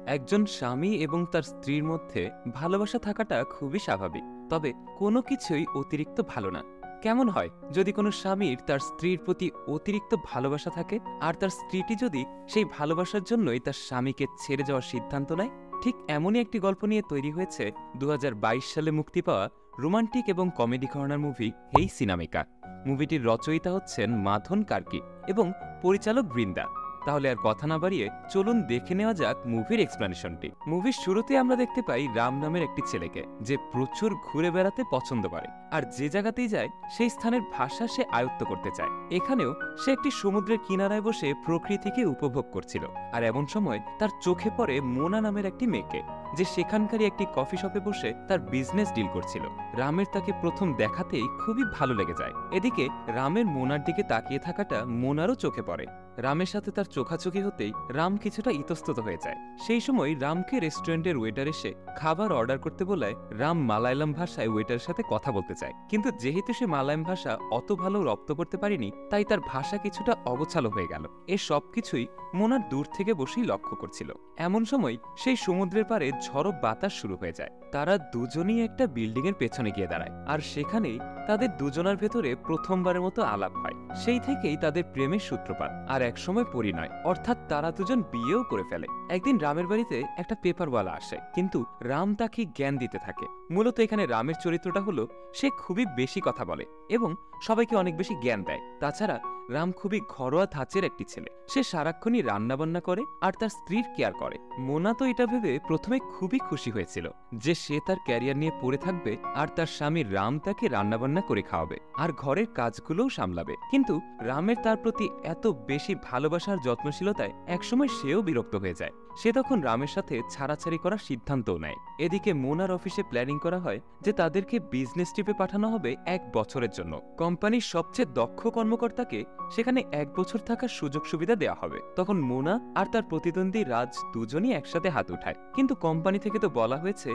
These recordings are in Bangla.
একজন স্বামী এবং তার স্ত্রীর মধ্যে ভালোবাসা থাকাটা খুবই স্বাভাবিক, তবে কোনো কিছুই অতিরিক্ত ভালো না। কেমন হয় যদি কোনো স্বামীর তার স্ত্রীর প্রতি অতিরিক্ত ভালোবাসা থাকে, আর তার স্ত্রীটি যদি সেই ভালোবাসার জন্যই তার স্বামীকে ছেড়ে যাওয়ার সিদ্ধান্ত নেয়? ঠিক এমনই একটি গল্প নিয়ে তৈরি হয়েছে 2022 সালে মুক্তি পাওয়া রোমান্টিক এবং কমেডি কর্নার মুভি হেই সিনামিকা। মুভিটির রচয়িতা হচ্ছেন মাধন কার্কি এবং পরিচালক বৃন্দা। তাহলে আর কথা না বাড়িয়ে চলুন দেখে নেওয়া যাক মুভির এক্সপ্লেনেশনটি। মুভির শুরুতে আমরা দেখতে পাই রাম নামের একটি ছেলেকে, যে প্রচুর ঘুরে বেড়াতে পছন্দ করে আর যে জায়গাতেই যায় সেই স্থানের ভাষা সে আয়ত্ত করতে চায়। এখানেও সে একটি সমুদ্রের কিনারায় বসে প্রকৃতিকে উপভোগ করছিল, আর এমন সময় তার চোখে পড়ে মোনা নামের একটি মেয়েকে, যে সেখানকারই একটি কফি শপে বসে তার বিজনেস ডিল করছিল। রামের তাকে প্রথম দেখাতেই খুবই ভালো লেগে যায়। এদিকে রামের মোনার দিকে তাকিয়ে থাকাটা মোনারও চোখে পড়ে। রামের সাথে তার চোখাচোখি হতেই রাম কিছুটা ইতস্তত হয়ে যায়। সেই সময় রামকে রেস্টুরেন্টের ওয়েটার এসে খাবার অর্ডার করতে বলায় রাম মালায়ালাম ভাষায় ওয়েটারের সাথে কথা বলতে চায়, কিন্তু যেহেতু সে মালায়ালাম ভাষা অত ভালো রপ্ত করতে পারেনি, তাই তার ভাষা কিছুটা অগোছালো হয়ে গেল। এ সবকিছুই মোনার দূর থেকে বসেই লক্ষ্য করছিল। এমন সময় সেই সমুদ্রের পাড়ে ঝড়ো বাতাস শুরু হয়ে যায়। তারা দুজনেই একটা বিল্ডিং এর পেছনে গিয়ে দাঁড়ায়, আর সেখানেই তাদের দুজনের ভেতরে প্রথমবারের মতো আলাপ হয়। সেই থেকেই তাদের প্রেমের সূত্রপাত, আর একসময় পরিণয়, অর্থাৎ তারা দুজন বিয়েও করে ফেলে। একদিন রামের বাড়িতে একটা পেপারওয়ালা আসে, কিন্তু রাম তাকে জ্ঞান দিতে থাকে। মূলত এখানে রামের চরিত্রটা হলো সে খুবই বেশি কথা বলে এবং সবাইকে অনেক বেশি জ্ঞান দেয়। তাছাড়া রাম খুবই ঘরোয়া ধাঁচের একটি ছেলে, সে সারাক্ষণই রান্নাবান্না করে আর তার স্ত্রীর কেয়ার করে। মোনা তো এটা ভেবে প্রথমে খুবই খুশি হয়েছিল যে সে তার ক্যারিয়ার নিয়ে পড়ে থাকবে আর তার স্বামী রাম তাকে রান্নাবান্না করে খাওয়াবে আর ঘরের কাজগুলোও সামলাবে। কিন্তু রামের তার প্রতি এত বেশি ভালোবাসার যত্নশীলতায় একসময় সেও বিরক্ত হয়ে যায়। সে তখন রামের সাথে ছাড়াছাড়ি করার সিদ্ধান্তও নেয়। এদিকে মোনার অফিসে প্ল্যানিং করা হয় যে তাদেরকে বিজনেস ট্রিপে পাঠানো হবে 1 বছরের জন্য। কোম্পানির সবচেয়ে দক্ষ কর্মকর্তাকে সেখানে 1 বছর থাকার সুযোগ সুবিধা দেওয়া হবে। তখন মোনা আর তার প্রতিদ্বন্দ্বী রাজ দুজনই একসাথে হাত উঠায়, কিন্তু কোম্পানি থেকে তো বলা হয়েছে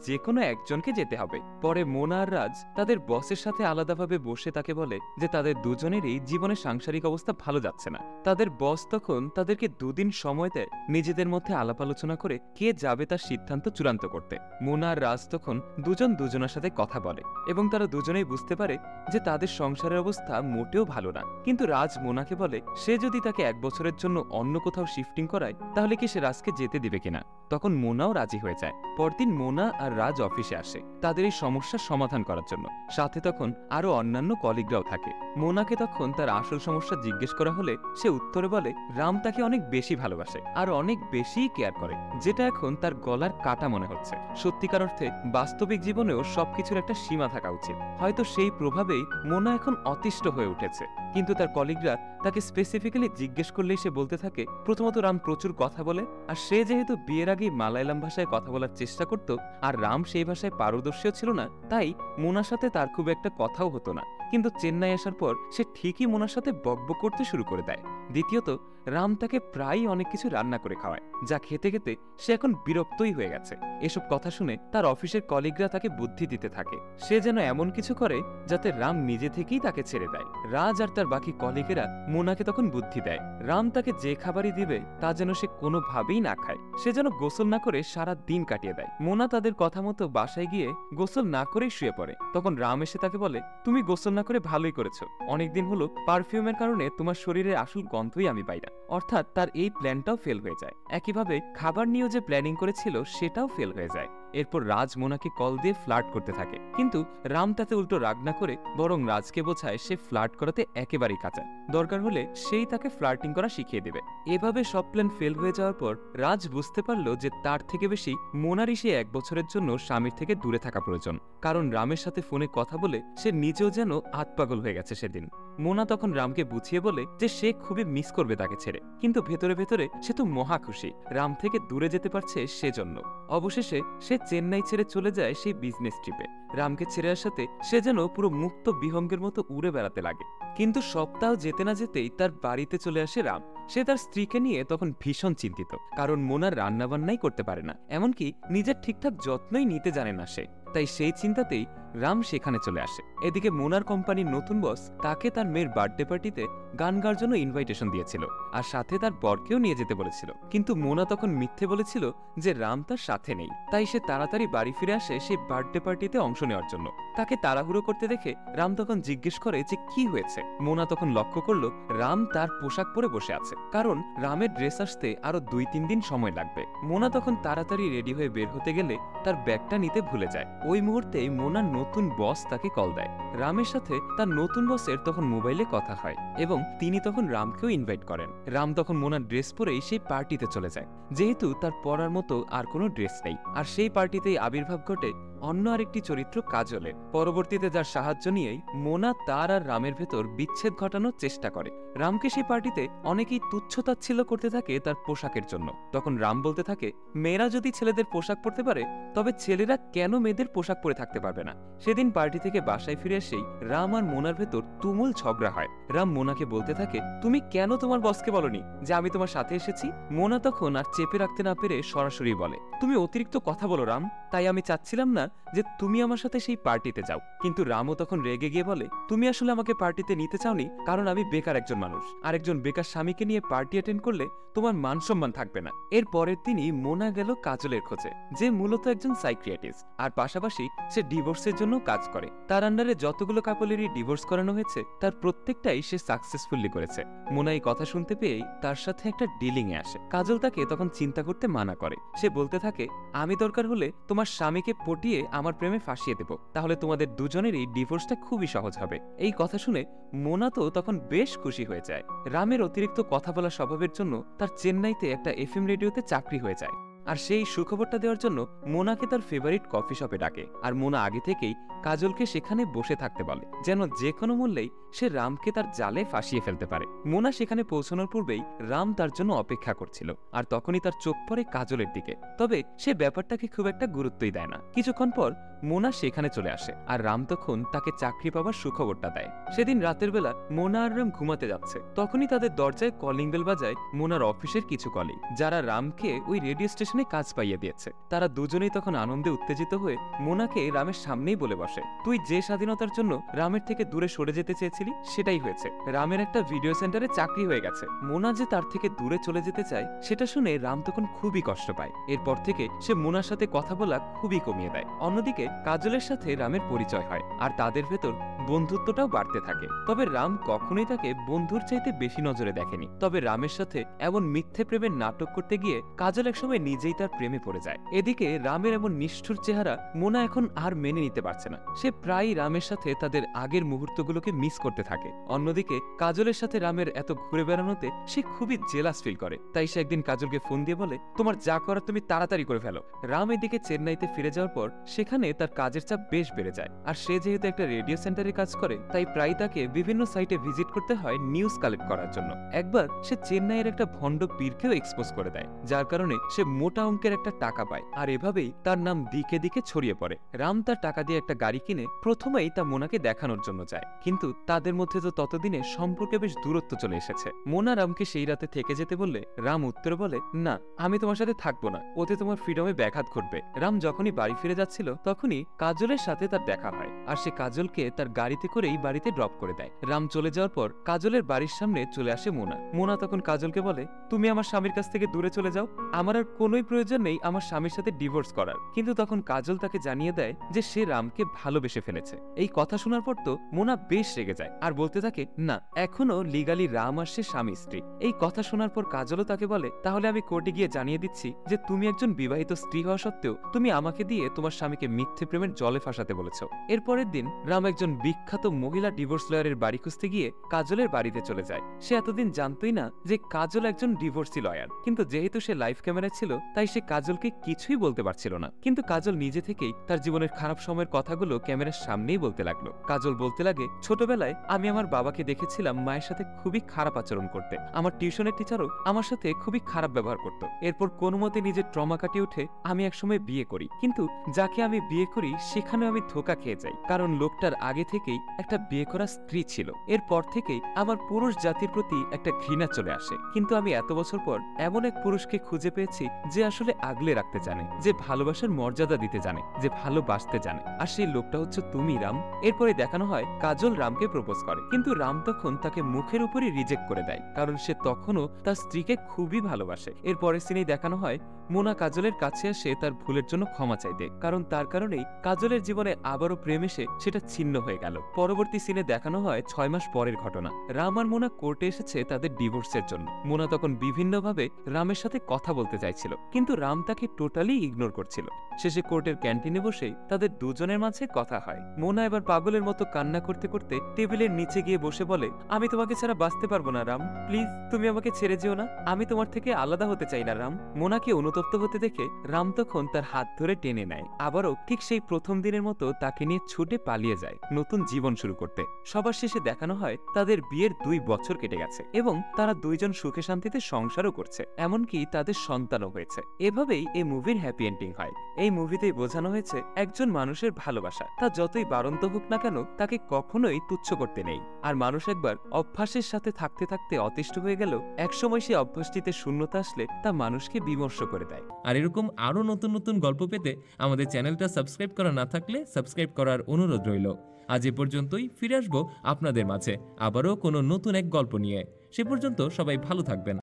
যে কোনো একজনকে যেতে হবে। পরে মোনা আর রাজ তাদের বসের সাথে আলাদাভাবে বসে তাকে বলে যে তাদের দুজনেরই জীবনের সাংসারিক অবস্থা ভালো যাচ্ছে না। তাদের বস তখন তাদেরকে 2 দিন সময় দেয় নিজেদের মধ্যে আলাপ আলোচনা করে কে যাবে তার সিদ্ধান্ত চূড়ান্ত করতে। মোনা আর রাজ তখন দুজন দুজনের সাথে কথা বলে এবং তারা দুজনেই বুঝতে পারে যে তাদের সংসারের অবস্থা মোটেও ভালো না। কিন্তু রাজ মোনাকে বলে সে যদি তাকে 1 বছরের জন্য অন্য কোথাও শিফটিং করায় তাহলে কি সে রাজকে যেতে দিবে কিনা। তখন মোনাও রাজি হয়ে যায়। পরদিন মোনা আর রাজ অফিসে আসে তাদের এই সমস্যার সমাধান করার জন্য। সাথে তখন আরো অন্যান্য কলিগরাও থাকে। মোনাকে তখন তার আসল সমস্যা জিজ্ঞেস করা হলে সে উত্তরে বলে রাম তাকে অনেক বেশি ভালোবাসে আর অনেক বেশি কেয়ার করে, যেটা এখন তার গলার কাটা মনে হচ্ছে। সত্যিকার অর্থে বাস্তবিক জীবনেও সবকিছুর একটা সীমা থাকা উচিত। হয়তো সেই প্রভাবেই মোনা এখন অতিষ্ঠ হয়ে উঠেছে। কিন্তু তার কলিগরা তাকে স্পেসিফিক্যালি জিজ্ঞেস করলেই সে বলতে থাকে প্রথমত রাম প্রচুর কথা বলে, আর সে যেহেতু বিয়ের আগেই মালায়ালাম ভাষায় কথা বলার চেষ্টা করত আর রাম সেই ভাষায় পারদর্শীও ছিল না, তাই মোনার সাথে তার খুব একটা কথাও হতো না। কিন্তু চেন্নাই আসার পর সে ঠিকই মোনার সাথে বকবক করতে শুরু করে দেয়। দ্বিতীয়ত রাম তাকে প্রায়ই অনেক কিছু রান্না করে খাওয়ায়, যা খেতে খেতে সে এখন বিরক্তই হয়ে গেছে। এসব কথা শুনে তার অফিসের কলিগরা তাকে বুদ্ধি দিতে থাকে সে যেন এমন কিছু করে যাতে রাম নিজে থেকেই তাকে ছেড়ে দেয়। রাজ আর তার বাকি কলিগেরা মোনাকে তখন বুদ্ধি দেয় রাম তাকে যে খাবারই দিবে তা যেন সে কোনোভাবেই না খায়, সে যেন গোসল না করে সারা দিন কাটিয়ে দেয়। মোনা তাদের কথা মতো বাসায় গিয়ে গোসল না করেই শুয়ে পড়ে। তখন রাম এসে তাকে বলে তুমি গোসল না করে ভালোই করেছো, অনেকদিন হলো পারফিউমের কারণে তোমার শরীরের আসল গন্ধই আমি পাই না। অর্থাৎ তার এই প্ল্যানটাও ফেল হয়ে যায়। একইভাবে খাবার নিয়েও যে প্ল্যানিং করেছিল সেটাও ফেল হয়ে যায়। এরপর রাজ মোনাকে কল দিয়ে ফ্লার্ট করতে থাকে, কিন্তু রাম তাতে উল্টো রাগ না করে বরং রাজকে বোঝায় সে ফ্লার্ট করাতে একেবারেই কাঁচা, দরকার হলে সেই তাকে ফ্লার্টিং করা শিখিয়ে দেবে। এভাবে সব প্ল্যান ফেল হয়ে যাওয়ার পর রাজ বুঝতে পারলো যে তার থেকে বেশি মোনারই সে 1 বছরের জন্য স্বামীর থেকে দূরে থাকা প্রয়োজন, কারণ রামের সাথে ফোনে কথা বলে সে নিজেও যেন আতপাগল হয়ে গেছে সেদিন। মোনা তখন রামকে বুঝিয়ে বলে যে সে খুবই মিস করবে তাকে ছেড়ে, কিন্তু ভেতরে ভেতরে সে তো মহা খুশি রাম থেকে দূরে যেতে পারছে সেজন্য। অবশেষে সে চেন্নাই ছেড়ে চলে যায় সেই বিজনেস ট্রিপে। রামকে ছেড়ে আসাতে সে যেন পুরো মুক্ত বিহঙ্গের মতো উড়ে বেড়াতে লাগে। কিন্তু সপ্তাহ যেতে না যেতেই তার বাড়িতে চলে আসে রাম। সে তার স্ত্রীকে নিয়ে তখন ভীষণ চিন্তিত, কারণ মোনার রান্নাবান্নাই করতে পারে না, এমনকি নিজের ঠিকঠাক যত্নই নিতে জানে না সে। তাই সেই চিন্তাতেই রাম সেখানে চলে আসে। এদিকে মোনার কোম্পানির নতুন বস তাকে তার মেয়ের বার্থডে পার্টিতে গান গাওয়ার জন্য ইনভাইটেশন দিয়েছিল আর সাথে তার বরকেও নিয়ে যেতে বলেছিল, কিন্তু মোনা তখন মিথ্যে বলেছিল যে রাম তার সাথে নেই। তাই সে তাড়াতাড়ি বাড়ি ফিরে আসে সেই বার্থডে পার্টিতে অংশ নেওয়ার জন্য। তাকে তাড়াহুড়ো করতে দেখে রাম তখন জিজ্ঞেস করে যে কি হয়েছে। মোনা তখন লক্ষ্য করলো রাম তার পোশাক পরে বসে আছে, কারণ রামের ড্রেস আসতে আরো 2-3 দিন সময় লাগবে। মোনা তখন তাড়াতাড়ি রেডি হয়ে বের হতে গেলে তার ব্যাগটা নিতে ভুলে যায়। ওই মুহূর্তেই মোনার নতুন বস তাকে কল দেয়। রামের সাথে তার নতুন বসের তখন মোবাইলে কথা হয় এবং তিনি তখন রামকেও ইনভাইট করেন। রাম তখন মোনার ড্রেস পরেই সেই পার্টিতে চলে যায়, যেহেতু তার পরার মতো আর কোনো ড্রেস নেই। আর সেই পার্টিতেই আবির্ভাব ঘটে অন্য আরেকটি চরিত্র কাজলের। পরবর্তীতে যার সাহায্য নিয়েই মোনা তার আর রামের ভেতর বিচ্ছেদ ঘটানোর চেষ্টা করে। রামকে সেই পার্টিতে অনেকেই তুচ্ছতাচ্ছিল্য করতে থাকে তার পোশাকের জন্য। তখন রাম বলতে থাকে, মেয়েরা যদি ছেলেদের পোশাক পরতে পারে তবে ছেলেরা কেন মেয়েদের পোশাক পরে থাকতে পারবে না। সেদিন পার্টি থেকে বাসায় ফিরে এসেই রাম আর মোনার ভেতর তুমুল ঝগড়া হয়। রাম মোনাকে বলতে থাকে, তুমি কেন তোমার বসকে বলনি যে আমি তোমার সাথে এসেছি? মোনা তখন আর চেপে রাখতে না পেরে সরাসরি বলে, তুমি অতিরিক্ত কথা বলো রাম, তাই আমি চাচ্ছিলাম না যে তুমি আমার সাথে সেই পার্টিতে যাও। কিন্তু রামও তখন রেগে গিয়ে বলে, তুমি আসলে আমাকে পার্টিতে নিতে চাওনি কারণ আমি বেকার একজন মানুষ, আর একজন বেকার স্বামীকে নিয়ে পার্টি অ্যাটেন্ড করলে তোমার মান সম্মান থাকবে না। এর পরের দিনই মোনা গেল কাজলের খোঁজে, যে মূলত একজন সাইকিয়াট্রিস্ট, আর পাশাপাশি সে ডিভোর্সের জন্য কাজ করে। তার আন্ডারে যতগুলো কাপলেরই ডিভোর্স করানো হয়েছে তার প্রত্যেকটাই সে সাকসেসফুলি করেছে। মোনা এই কথা শুনতে পেয়েই তার সাথে একটা ডিলিং এ আসে। কাজল তাকে তখন চিন্তা করতে মানা করে। সে বলতে থাকে, আমি দরকার হলে তোমার স্বামীকে পটিয়ে আমার প্রেমে ফাঁসিয়ে দেব, তাহলে তোমাদের দুজনেরই ডিভোর্সটা খুবই সহজ হবে। এই কথা শুনে মোনা তো তখন বেশ খুশি হয়ে যায়। রামের অতিরিক্ত কথা বলা স্বভাবের জন্য তার চেন্নাইতে একটা এফএম রেডিওতে চাকরি হয়ে যায়। আর সেই সুখবরটা দেওয়ার জন্য মোনাকে তার ফেভারিট কফি শপে ডাকে। আর মোনা আগে থেকেই কাজলকে সেখানে বসে থাকতে বলে, যেন যে কোনো মূল্যেই সে রামকে তার জালে ফাঁসিয়ে ফেলতে পারে। মোনা সেখানে পৌঁছানোর পূর্বেই রাম তার জন্য অপেক্ষা করছিল, আর তখনই তার চোখ পড়ে কাজলের দিকে। তবে সে ব্যাপারটাকে খুব একটা গুরুত্বই দেয় না। কিছুক্ষণ পর মোনা সেখানে চলে আসে, আর রাম তখন তাকে চাকরি পাওয়ার সুখবরটা দেয়। সেদিন রাতের বেলা মোনা আর রাম ঘুমাতে যাচ্ছে, তখনই তাদের দরজায় কলিং বেল বাজায় মোনার অফিসের কিছু কলিগ, যারা রামকে ওই রেডিও স্টেশনে কাজ পাইয়ে দিয়েছে। তারা দুজনেই তখন আনন্দে উত্তেজিত হয়ে মোনাকে রামের সামনেই বলে বসে, তুই যে স্বাধীনতার জন্য রামের থেকে দূরে সরে যেতে চেয়েছিলি সেটাই হয়েছে, রামের একটা ভিডিও সেন্টারে চাকরি হয়ে গেছে। মোনা যে তার থেকে দূরে চলে যেতে চায় সেটা শুনে রাম তখন খুবই কষ্ট পায়। এরপর থেকে সে মোনার সাথে কথা বলা খুবই কমিয়ে দেয়। অন্যদিকে কাজলের সাথে রামের পরিচয় হয়, আর তাদের ভেতর বন্ধুত্বটাও বাড়তে থাকে। তবে রাম কখনোই তাকে বন্ধুর চাইতে বেশি নজরে দেখেনি। তবে রামের সাথে এমন মিথ্যে প্রেমের নাটক করতে গিয়ে কাজল একসময় নিজেই তার প্রেমে পড়ে যায়। এদিকে রামের এমন নিষ্ঠুর চেহারা মোনা এখন আর মেনে নিতে পারছে না। সে প্রায়ই রামের সাথে তাদের আগের মুহূর্তগুলোকে মিস করতে থাকে। অন্যদিকে কাজলের সাথে রামের এত ঘুরে বেড়ানোতে সে খুবই জেলাস ফিল করে। তাই সে একদিন কাজলকে ফোন দিয়ে বলে, তোমার যা করার তুমি তাড়াতাড়ি করে ফেলো। রাম এদিকে চেন্নাইতে ফিরে যাওয়ার পর সেখানে তার কাজের চাপ বেশ বেড়ে যায়। আর সে যেহেতু একটা রেডিও সেন্টারে কাজ করে, তাই প্রায় তাকে বিভিন্ন সাইটে ভিজিট করতে হয় নিউজ কালেক্ট করার জন্য। একবার সে চেন্নাইয়ের একটা ভণ্ড পীরকেও এক্সপোজ করে দেয়, যার কারণে সে মোটা অঙ্কের একটা টাকা পায়। আর এভাবেই তার নাম দিকে দিকে ছড়িয়ে পড়ে। রাম তার টাকা দিয়ে একটা গাড়ি কিনে প্রথমেই তা মোনাকে দেখানোর জন্য যায়, কিন্তু তাদের মধ্যে তো ততদিনে সম্পর্কে বেশ দূরত্ব চলে এসেছে। মোনা রামকে সেই রাতে থেকে যেতে বললে রাম উত্তরে বলে, না আমি তোমার সাথে থাকবো না, ওতে তোমার ফ্রিডমে ব্যাঘাত ঘটবে। রাম যখনই বাড়ি ফিরে যাচ্ছিল তখনই কাজলের সাথে তার দেখা হয়, আর সে কাজলকে তার গাড়িতে করেই বাড়িতে ড্রপ করে দেয়। রাম চলে যাওয়ার পর কাজলের বাড়ির সামনে চলে আসে মোনা। মোনা তখন কাজলকে বলে, তুমি আমার স্বামীর কাছ থেকে দূরে চলে যাও, আমার আর কোনোই প্রয়োজন নেই আমার স্বামীর সাথে ডিভোর্স করার। কিন্তু তখন কাজল তাকে জানিয়ে দেয় যে সে রামকে ভালোবেসে ফেলেছে। এই কথা শোনার পর তো মোনা বেশ রেগে যায়, আর বলতে থাকে, না এখনো লিগালি রাম আর সে স্বামী স্ত্রী। এই কথা শোনার পর কাজলও তাকে বলে, তাহলে আমি কোর্টে গিয়ে জানিয়ে দিচ্ছি যে তুমি একজন বিবাহিত স্ত্রী হওয়া সত্ত্বেও তুমি আমাকে দিয়ে তোমার স্বামীকে মিথ্যে প্রেমের জলে ফাঁসাতে বলেছ। এরপরের দিন রাম একজন বিখ্যাত মহিলা ডিভোর্স লয়ারের বাড়ি খুঁজতে গিয়ে কাজলের বাড়িতে চলে যায়। সে এতদিন জানতই না যে কাজল একজন ডিভোর্সি লয়ার, কিন্তু যেহেতু সে লাইভ ক্যামেরায় ছিল তাই সে কাজলকে কিছুই বলতে পারছিল না। কিন্তু কাজল নিজে থেকেই তার জীবনের খারাপ সময়ের কথাগুলো ক্যামেরার সামনেই বলতে লাগলো। কাজল বলতে লাগে, ছোটবেলায় আমি আমার বাবাকে দেখেছিলাম মায়ের সাথে খুবই খারাপ আচরণ করতে, আমার টিউশনের টিচারও আমার সাথে খুবই খারাপ ব্যবহার করত। এরপর কোনো মতে নিজের ট্রমা কাটিয়ে উঠে আমি একসময় বিয়ে করি, কিন্তু যাকে আমি বিয়ে করি সেখানেও আমি ধোঁকা খেয়ে যাই, কারণ লোকটার আগে থেকেই একটা বিয়ে করা স্ত্রী ছিল। এরপর থেকেই আমার পুরুষ জাতির প্রতি একটা ঘৃণা চলে আসে। কিন্তু আমি এত বছর পর এমন এক পুরুষকে খুঁজে পেয়েছি যে আসলে আগলে রাখতে জানে, যে ভালোবাসার মর্যাদা দিতে জানে, যে ভালোবাসতে জানে। আর সেই লোকটা হচ্ছে তুমি, রাম। এরপরে দেখানো হয় কাজল রামকে প্রপোজ করে, কিন্তু রাম তখন তাকে মুখের উপরই রিজেক্ট করে দেয়, কারণ সে তখনও তার স্ত্রীকে খুবই ভালোবাসে। এরপরের সিনেই দেখানো হয় মোনা কাজলের কাছে আসে তার ভুলের জন্য ক্ষমা চাইতে, কারণ তার কারণেই কাজলের জীবনে আবারও প্রেম এসে সেটা ছিন্ন হয়ে গেল। পরবর্তী সিনে দেখানো হয় 6 মাস পরের ঘটনা। রাম আর মোনা কোর্টে এসেছে তাদের ডিভোর্সের জন্য। মোনা তখন বিভিন্নভাবে রামের সাথে কথা বলতে চাইছিল, কিন্তু রাম তাকে টোটালি ইগনোর করছিল। শেষে কোর্টের ক্যান্টিনে বসে তাদের দুজনের মাঝে কথা হয়। মোনা এবার পাগলের মতো কান্না করতে করতে টেবিলের নিচে গিয়ে বসে বলে, আমি তোমাকে ছাড়া বাঁচতে পারবো না রাম, প্লিজ তুমি আমাকে ছেড়ে যেও না, আমি তোমার থেকে আলাদা হতে চাই না রাম। মোনাকে অনুতপ্ত হতে দেখে রাম তখন তার হাত ধরে টেনে নেয়, আবারও ঠিক সেই প্রথম দিনের মতো তাকে নিয়ে ছুটে পালিয়ে যায় নতুন জীবন শুরু করতে। সবার শেষে দেখানো হয় তাদের বিয়ের 2 বছর কেটে গেছে এবং তারা দুইজন সুখে শান্তিতে সংসারও করছে, এমনকি তাদের সন্তানও হয়েছে। এভাবেই এই মুভির হ্যাপি এন্ডিং হয়। এই মুভিতেই বোঝানো হয়েছে একজন মানুষের ভালোবাসা তা যতই বাড়ন্ত হোক না কেন তাকে কখনোই তুচ্ছ করতে নেই। আর মানুষ একবার অভ্যাসের সাথে থাকতে থাকতে অতিষ্ঠ হয়ে গেল, একসময় সে অভ্যাসটিতে শূন্যতা আসলে তা মানুষকে বিমর্ষ করে দেয়। আর এরকম আরও নতুন নতুন গল্প পেতে আমাদের চ্যানেলটা সাবস্ক্রাইব করা না থাকলে সাবস্ক্রাইব করার অনুরোধ রইল। আজ এ পর্যন্তই, ফিরে আসবো আপনাদের মাঝে আবারও কোনো নতুন এক গল্প নিয়ে। সে পর্যন্ত সবাই ভালো থাকবেন।